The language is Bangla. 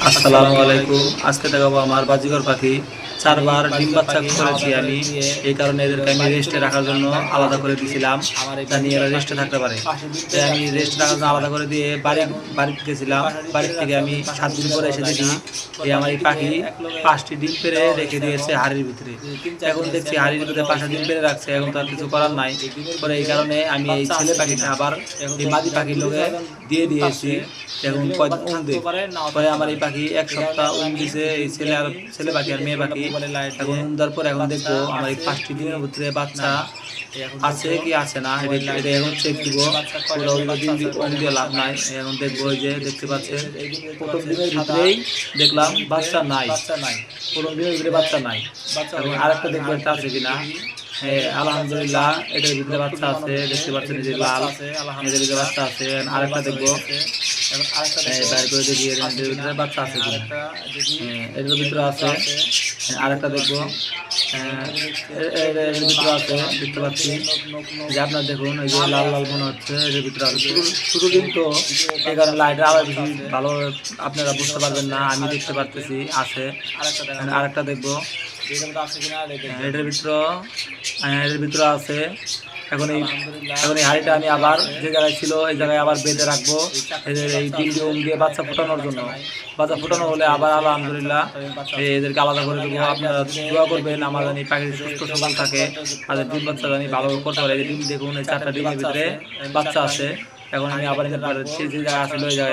আসসালামু আলাইকুম। আজকে দেখাবো আমার বাজিঘর পাখি। 4বার ডিম বাচ্চা করেছি আমি, এই কারণে এদেরকে আমি রেস্টে রাখার জন্য আলাদা করে দিয়েছিলাম, জানি এরা রেস্টে থাকতে পারে। তাই আমি রেস্ট রাখার জন্য আলাদা করে দিয়ে বাড়িতে গেছিলাম। বাড়ির থেকে আমি 7 দিন পরে এসে দেখি আমার এই পাখি 5টি ডিম পেড়ে রেখে দিয়েছে হাড়ির ভিতরে। এখন দেখছি হাড়ির ভিতরে 5টা ডিম পেড়ে রাখছে, এখন তো আর কিছু করার নাই। পরে এই কারণে আমি এই ছেলে পাখিটা আবার এই মাদি পাখির লোকে দিয়ে দিয়েছি। এখন কয়দিন পরে আমার এই পাখি 1 সপ্তাহ দিছে, এই ছেলে পাখি আর মেয়ে পাখি। এখন দেওয়ার পর এখন দেখবো আমার এই 5টি ডিমের ভিতরে বাচ্চা আছে কি আছে না, এটা এখন চেক দিব। দিয়ে লাভ নাই। এখন দেখবো যে দেখতে পাচ্ছেন প্রথম দিনের ভিতরেই দেখলাম বাচ্চা নাই, প্রথম দিনের ভিতরে বাচ্চা নাই। এবং আরেকটা দেখবো এটা আছে কিনা। আলহামদুলিল্লাহ এটার ভিতরে বাচ্চা আছে, দেখতে পাচ্ছেন যে লাল, এটার ভিতরে বাচ্চা আছে। আরেকটা দেখবো, বাইর করে দেখি এর ভিতরে বাচ্চা আছে কিনা। এটার ভিতরে আছে। আরেকটা দেখবো, এর ভিতরে আছে, দেখতে পাচ্ছি যে আপনার দেখুন এই যে লাল লাল মনে হচ্ছে, এর ভিতরে আছে। শুধু কিন্তু এই কারণে লাইটের আলো বেশি ভালো আপনারা বুঝতে পারবেন না, আমি দেখতে পারতেছি আছে। আরেকটা দেখবো, এটার ভিতরে আছে। এখন এই হাঁড়িটা আমি আবার যে জায়গায় ছিল এই জায়গায় আবার বেঁধে রাখবো, এই ডিম দিয়ে বাচ্চা ফোটানোর জন্য। বাচ্চা ফোটানো হলে আবার আলহামদুলিল্লাহ এদেরকে আলাদা করে দেবো। আপনারা দোয়া করবেন আমার জানি পাখি সুস্থ সবল থাকে, আর ডিম বাচ্চা জানি ভালো করতে পারে। ডিম দেখুন এই 4টা ডিমের ভিতরে বাচ্চা আছে। এখন আমি আবার যে জায়গায় আসলে ওই জায়গায়